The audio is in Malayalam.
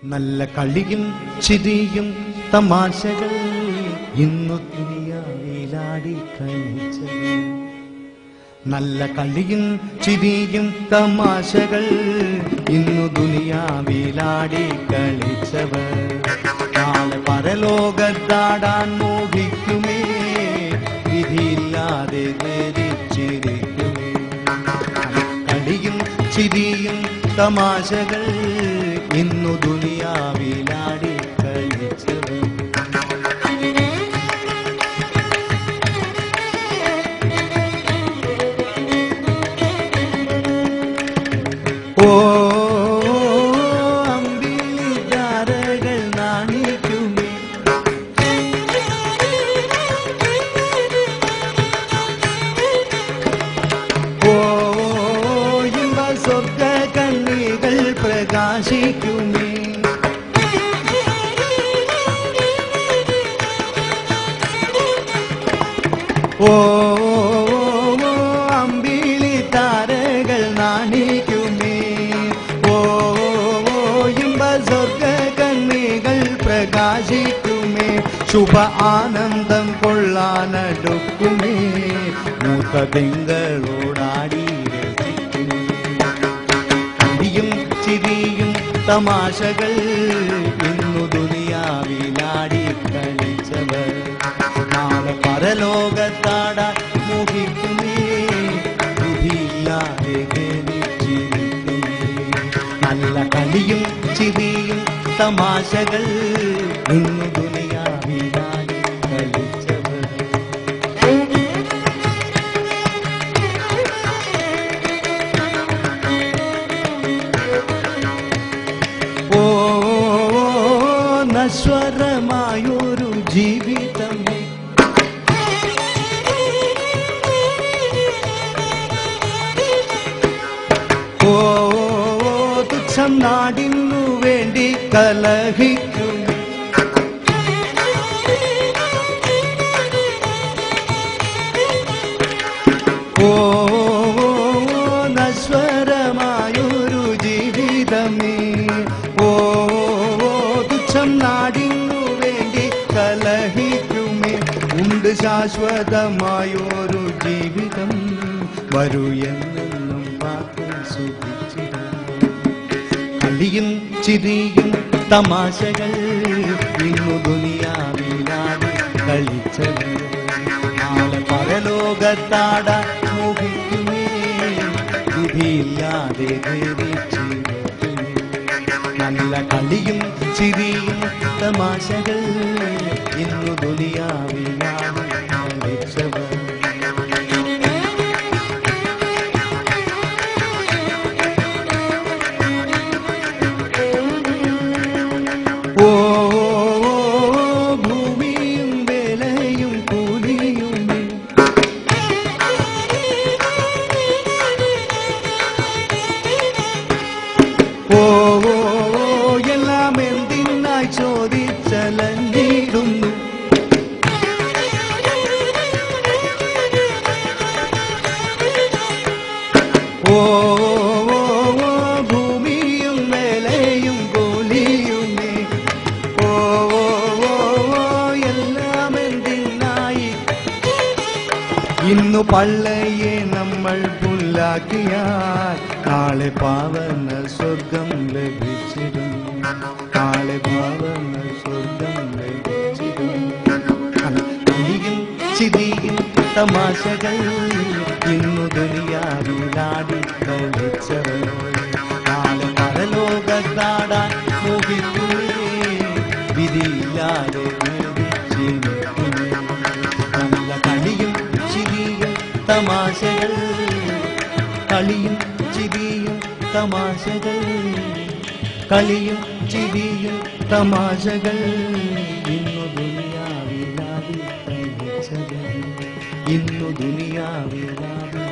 നല്ല കളിയും ചിരിയും തമാശകൾ ഇന്നു ദുനിയാവിലാടി കളിച്ചത്. നല്ല കളിയും ചിരിയും തമാശകൾ ഇന്നു ദുനിയാവിലാടി കളിച്ചവർ നാളെ പരലോകത്താടാൻ മോഹിക്കുമേ, വിധിയില്ലാതെ ധരിച്ചിരിക്കുമേ. കളിയും ചിരിയും തമാശകൾ ഇന്നു ദുനിയാവിലാടി കളിച്ചവർ. ഓ അമ്പിളിധാരകൾ നാണിക്കുമേ, ഓ ഇമ്പ സ്വർഗ കണ്ണികൾ പ്രകാശിക്കുമേ. ഓ അമ്പിളി താരകൾ നാണിക്കുമേ, ഓ ഇമ്പ സ്വർഗ കണ്ണികൾ പ്രകാശിക്കുമേ. ശുഭ ആനന്ദം കൊള്ളാനടുക്കുമേ, മൂത്ത തിങ്കളോടാടി രസിക്കുമേ. കളിയും ചിരിയും തമാശകൾ ഇന്നു ദുനിയാവിലാടി കളിച്ചവർ നാളെ പരലോകത്താടാൻ മോഹിക്കുമേ, വിധിയില്ലാതെ ഖേദിച്ചിരിക്കുമേ. നല്ല കളിയും ചിരിയും തമാശകൾ ഇന്നു ദുനിയാവിലാടി കളിച്ചവർ. ഓ നശ്വരമായൊരു ജീവിതം, ഓ തുച്ഛം നാടിനു വേണ്ടി കലഹിക്കും, ഓ നശ്വരമായൊരു ജീവിതമേ, ഓ തുച്ഛം നാടിനു വേണ്ടി കലഹിക്കുമേ. ഉണ്ട് ശാശ്വതമായൊരു ജീവിതം, വരൂ എന്നും പാത്തു സുഖിച്ചിടും. കളിയും ചിരിയും തമാശകൾ ഇന്നു ദുനിയാവിലാടി കളിച്ചത് നാളെ പരലോകത്താടാൻ മോഹിക്കുമേ, വിധിയില്ലാതെ ധരിച്ചിരിക്കുമേ. നല്ല കളിയും ചിരിയും തമാശകൾ ഇന്നു ദുനിയാവിലാടി കളിച്ചവർ. ഓ ഭൂമിയും വേലയും കൂലിയും, ഓ എല്ലാം എന്തിനായി ചോദിച്ചലഞ്ഞിടുന്നു, ഓ ഭൂമിയും വേലയും കൂലിയുമേ, ഓ എല്ലാം എന്തിനായി. ഇന്നു പള്ളയെ നമ്മൾ പുല്ലാക്കിയാൽ നാളെ പാവന സ്വർഗം ലഭിച്ചിടും, നാളെ പാവന സ്വർഗം ലഭിച്ചിടും. കളിയും ചിരിയും തമാശകൾ ഇന്നു ദുനിയാവിലാടി കളിച്ചവർ നാളെ പരലോകത്താടാൻ മോഹിക്കുമേ, വിധിയില്ലാതെ ഖേദിച്ചിരിക്കുമേ. നല്ല കളിയും ചിരിയും തമാശകൾ, കളിയും ചിരിയും തമാശകൾ, കളിയും ചിരിയും തമാശകൾ ഇന്നു ദുനിയാവിലാടി കളിച്ചവർ, ഇന്നു ദുനിയാവിലാടി